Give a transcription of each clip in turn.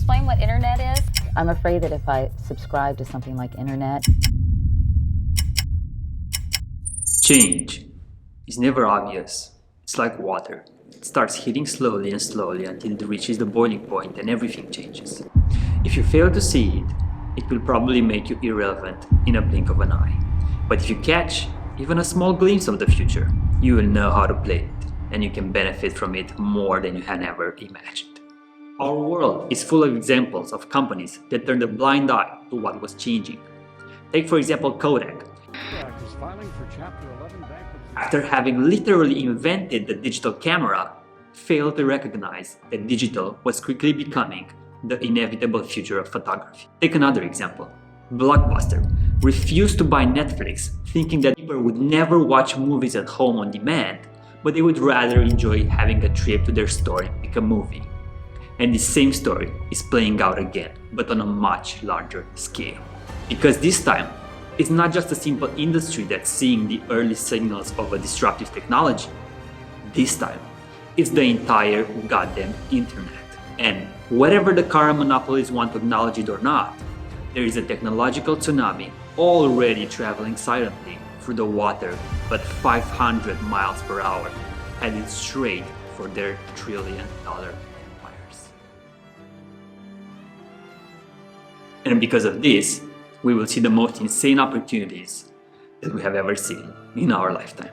explain what internet is? I'm afraid that if I subscribe to something like internet... Change is never obvious. It's like water. It starts heating slowly and slowly until it reaches the boiling point and everything changes. If you fail to see it, it will probably make you irrelevant in a blink of an eye. But if you catch even a small glimpse of the future, you will know how to play it, and you can benefit from it more than you had ever imagined. Our world is full of examples of companies that turned a blind eye to what was changing. Take for example Kodak. After having literally invented the digital camera, failed to recognize that digital was quickly becoming the inevitable future of photography. Take another example. Blockbuster refused to buy Netflix, thinking that people would never watch movies at home on demand, but they would rather enjoy having a trip to their store and pick a movie. And the same story is playing out again, but on a much larger scale. Because this time, it's not just a simple industry that's seeing the early signals of a disruptive technology. This time, it's the entire goddamn internet. And whatever the current monopolies want to acknowledge it or not, there is a technological tsunami already traveling silently through the water at 500 miles per hour, headed straight for their trillion-dollar empires. And because of this, we will see the most insane opportunities that we have ever seen in our lifetime.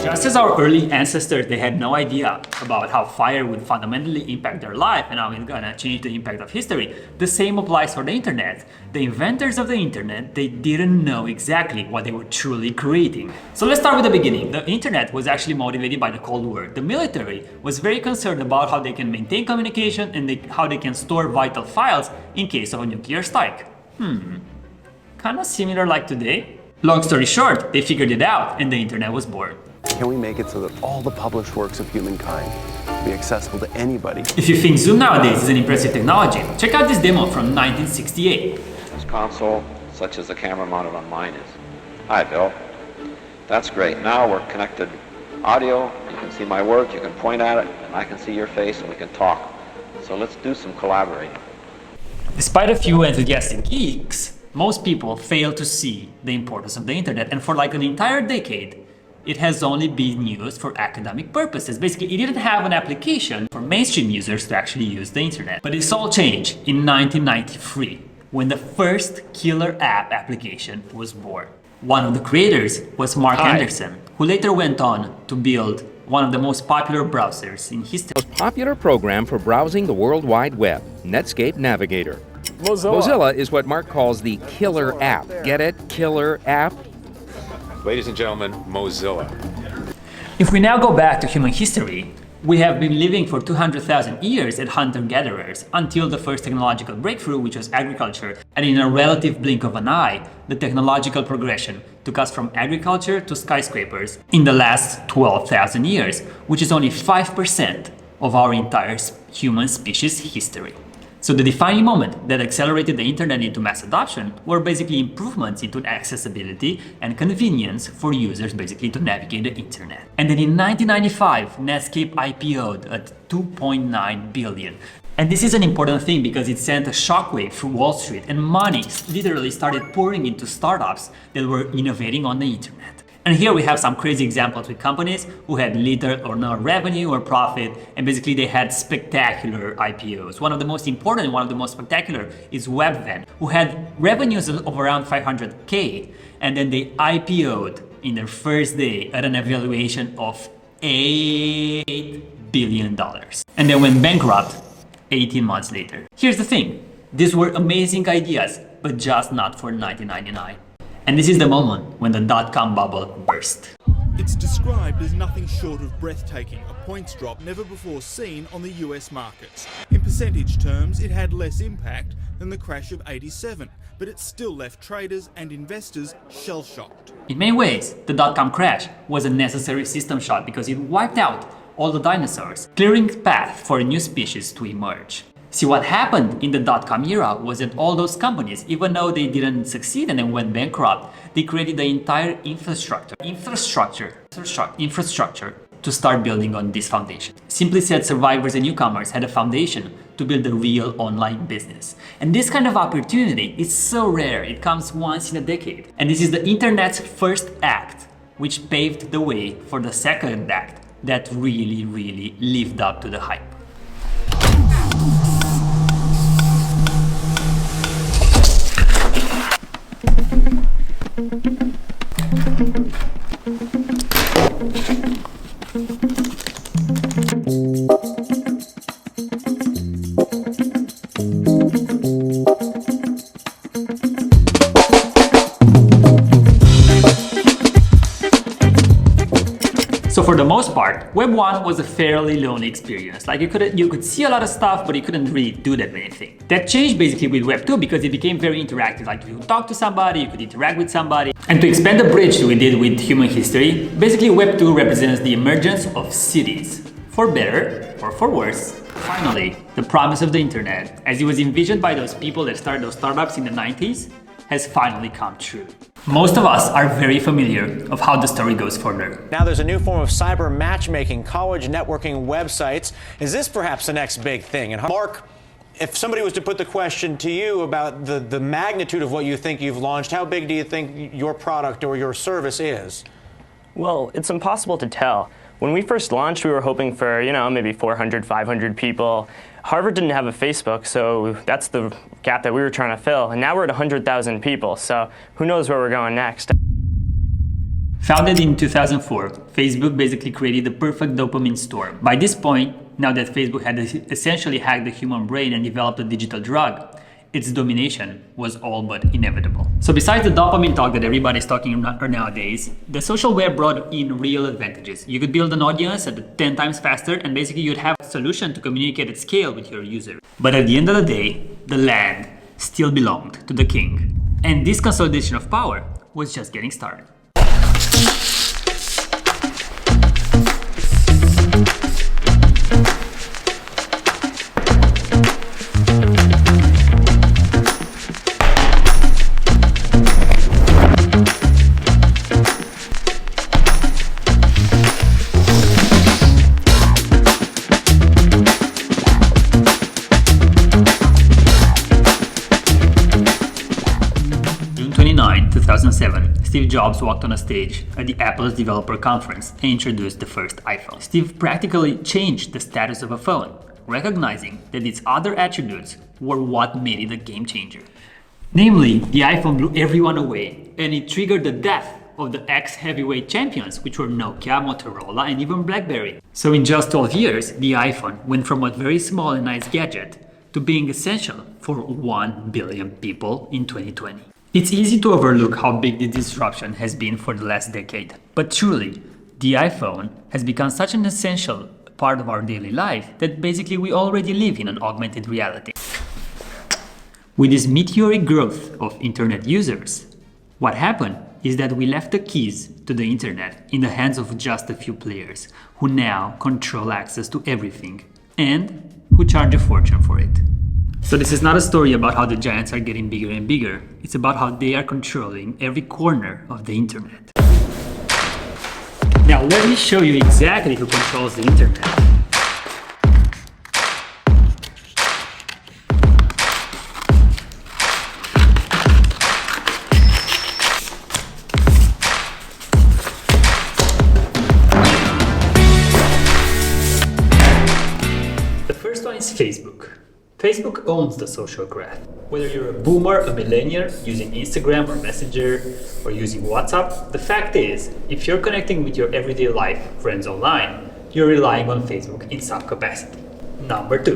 Just as our early ancestors, they had no idea about how fire would fundamentally impact their life and how it's gonna change the impact of history, the same applies for the internet. The inventors of the internet, they didn't know exactly what they were truly creating. So let's start with the beginning. The internet was actually motivated by the Cold War. The military was very concerned about how they can maintain communication and how they can store vital files in case of a nuclear strike. Kinda similar like today. Long story short, they figured it out and the internet was born. Can we make it so that all the published works of humankind will be accessible to anybody? If you think Zoom nowadays is an impressive technology, check out this demo from 1968. This console, such as the camera mounted on mine is. Hi, Bill. That's great. Now we're connected audio. You can see my work, you can point at it, and I can see your face and we can talk. So let's do some collaborating. Despite a few enthusiastic geeks, most people fail to see the importance of the internet, and for like an entire decade, it has only been used for academic purposes. Basically, it didn't have an application for mainstream users to actually use the internet. But this all changed in 1993, when the first killer app application was born. One of the creators was Mark Anderson, who later went on to build one of the most popular browsers in history. Most popular program for browsing the World Wide Web, Netscape Navigator. Mozilla is what Mark calls the killer app. Get it? Killer app? Ladies and gentlemen, Mozilla. If we now go back to human history, we have been living for 200,000 years as hunter-gatherers until the first technological breakthrough, which was agriculture. And in a relative blink of an eye, the technological progression took us from agriculture to skyscrapers in the last 12,000 years, which is only 5% of our entire human species history. So the defining moment that accelerated the internet into mass adoption were basically improvements into accessibility and convenience for users basically to navigate the internet. And then in 1995, Netscape IPO'd at 2.9 billion. And this is an important thing because it sent a shockwave through Wall Street and money literally started pouring into startups that were innovating on the internet. And here we have some crazy examples with companies who had little or no revenue or profit, and basically they had spectacular IPOs. One of the most important, one of the most spectacular is Webvan, who had revenues of around 500K, and then they IPO'd in their first day at an evaluation of $8 billion. And then went bankrupt 18 months later. Here's the thing, these were amazing ideas, but just not for 1999. And this is the moment when the dot-com bubble burst. It's described as nothing short of breathtaking, a points drop never before seen on the US markets. In percentage terms, it had less impact than the crash of '87, but it still left traders and investors shell-shocked. In many ways, the dot-com crash was a necessary system shock because it wiped out all the dinosaurs, clearing the path for a new species to emerge. See, what happened in the dot-com era was that all those companies, even though they didn't succeed and then went bankrupt, they created the entire infrastructure to start building on this foundation. Simply said, survivors and newcomers had a foundation to build a real online business. And this kind of opportunity is so rare, it comes once in a decade. And this is the internet's first act, which paved the way for the second act that really lived up to the hype. So for the most part, Web 1 was a fairly lonely experience. Like you could see a lot of stuff, but you couldn't really do that many things. That changed basically with Web 2 because it became very interactive. Like you could talk to somebody, you could interact with somebody. And to expand the bridge we did with human history, basically Web 2 represents the emergence of cities, for better or for worse. Finally, the promise of the internet, as it was envisioned by those people that started those startups in the 90s, has finally come true. Most of us are very familiar of how the story goes further. Now there's a new form of cyber matchmaking, college networking websites. Is this perhaps the next big thing? And Mark, if somebody was to put the question to you about the magnitude of what you think you've launched, how big do you think your product or your service is? Well, it's impossible to tell. When we first launched, we were hoping for, maybe 400, 500 people. Harvard didn't have a Facebook, so that's the gap that we were trying to fill. And now we're at 100,000 people, so who knows where we're going next. Founded in 2004, Facebook basically created the perfect dopamine storm. By this point, now that Facebook had essentially hacked the human brain and developed a digital drug, its domination was all but inevitable. So besides the dopamine talk that everybody's talking about nowadays, the social web brought in real advantages. You could build an audience at 10 times faster, and basically you'd have a solution to communicate at scale with your user. But at the end of the day, the land still belonged to the king. And this consolidation of power was just getting started. June 29, 2007, Steve Jobs walked on a stage at the Apple's developer conference and introduced the first iPhone. Steve practically changed the status of a phone, recognizing that its other attributes were what made it a game changer. Namely, the iPhone blew everyone away, and it triggered the death of the ex-heavyweight champions, which were Nokia, Motorola, and even BlackBerry. So in just 12 years, the iPhone went from a very small and nice gadget to being essential for 1 billion people in 2020. It's easy to overlook how big the disruption has been for the last decade, but truly, the iPhone has become such an essential part of our daily life that basically we already live in an augmented reality. With this meteoric growth of internet users, what happened is that we left the keys to the internet in the hands of just a few players who now control access to everything and who charge a fortune for it. So this is not a story about how the giants are getting bigger and bigger. It's about how they are controlling every corner of the internet. Now let me show you exactly who controls the internet. Facebook owns the social graph. Whether you're a boomer, a millennial, using Instagram or Messenger, or using WhatsApp, the fact is, if you're connecting with your everyday life friends online, you're relying on Facebook in some capacity. Number 2,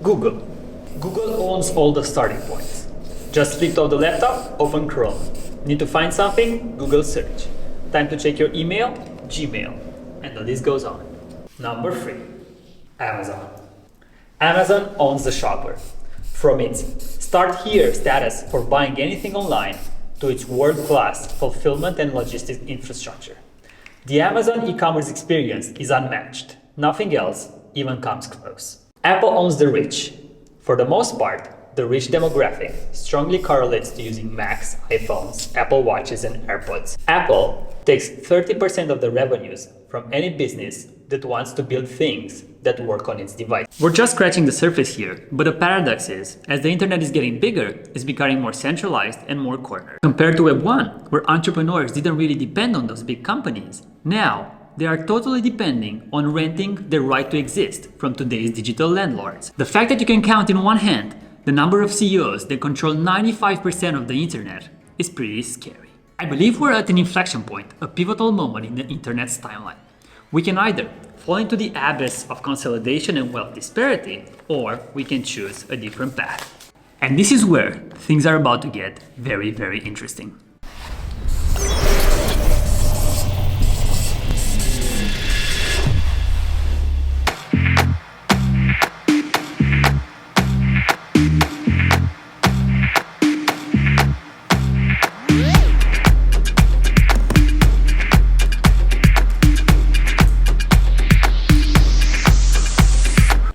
Google. Google owns all the starting points. Just flipped off the laptop, open Chrome. Need to find something? Google search. Time to check your email? Gmail. And the list goes on. Number 3, Amazon. Amazon owns the shopper. From its start here status for buying anything online to its world-class fulfillment and logistics infrastructure. The Amazon e-commerce experience is unmatched. Nothing else even comes close. Apple owns the rich. For the most part, the rich demographic strongly correlates to using Macs, iPhones, Apple Watches, and AirPods. Apple takes 30% of the revenues from any business that wants to build things that work on its device. We're just scratching the surface here, but the paradox is, as the internet is getting bigger, it's becoming more centralized and more cornered. Compared to Web 1, where entrepreneurs didn't really depend on those big companies, now they are totally depending on renting their right to exist from today's digital landlords. The fact that you can count in one hand the number of CEOs that control 95% of the internet is pretty scary. I believe we're at an inflection point, a pivotal moment in the internet's timeline. We can either fall into the abyss of consolidation and wealth disparity, or we can choose a different path. And this is where things are about to get very, very interesting.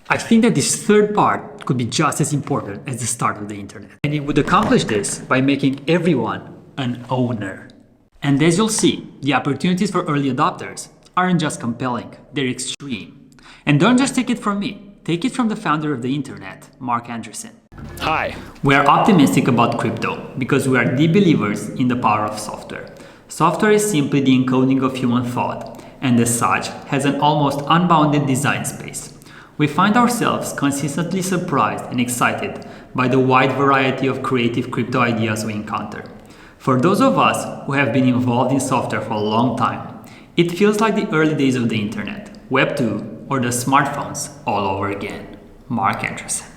I think that this third part could be just as important as the start of the internet. And it would accomplish this by making everyone an owner. And as you'll see, the opportunities for early adopters aren't just compelling, they're extreme. And don't just take it from me, take it from the founder of the internet, Mark Andreessen. Hi. We are optimistic about crypto because we are deep believers in the power of software. Software is simply the encoding of human thought, and as such, has an almost unbounded design space. We find ourselves consistently surprised and excited by the wide variety of creative crypto ideas we encounter. For those of us who have been involved in software for a long time, it feels like the early days of the internet, Web 2, or the smartphones all over again. Mark Andreessen.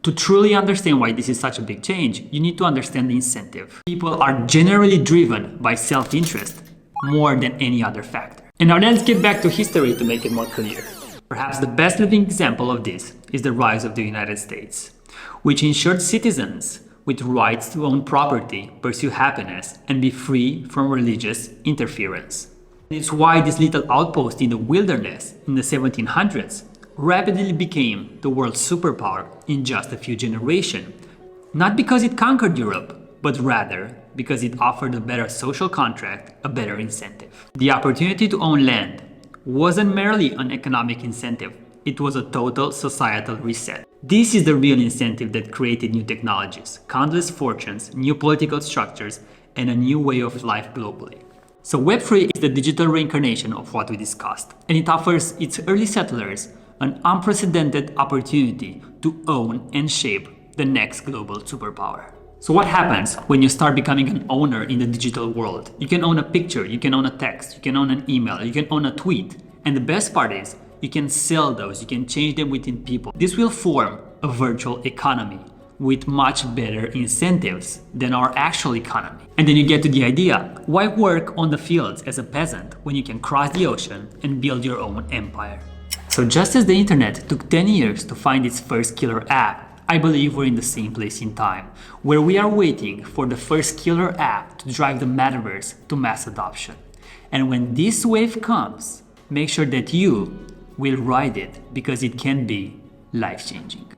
To truly understand why this is such a big change, you need to understand the incentive. People are generally driven by self-interest more than any other factor. And now let's get back to history to make it more clear. Perhaps the best living example of this is the rise of the United States, which ensured citizens with rights to own property, pursue happiness, and be free from religious interference. It's why this little outpost in the wilderness in the 1700s rapidly became the world's superpower in just a few generations. Not because it conquered Europe, but rather because it offered a better social contract, a better incentive. The opportunity to own land wasn't merely an economic incentive, it was a total societal reset. This is the real incentive that created new technologies, countless fortunes, new political structures, and a new way of life globally. So Web3 is the digital reincarnation of what we discussed, and it offers its early settlers an unprecedented opportunity to own and shape the next global superpower. So what happens when you start becoming an owner in the digital world? You can own a picture, you can own a text, you can own an email, you can own a tweet. And the best part is, you can sell those, you can change them within people. This will form a virtual economy with much better incentives than our actual economy. And then you get to the idea, why work on the fields as a peasant when you can cross the ocean and build your own empire? So just as the internet took 10 years to find its first killer app, I believe we're in the same place in time, where we are waiting for the first killer app to drive the metaverse to mass adoption. And when this wave comes, make sure that you will ride it because it can be life-changing.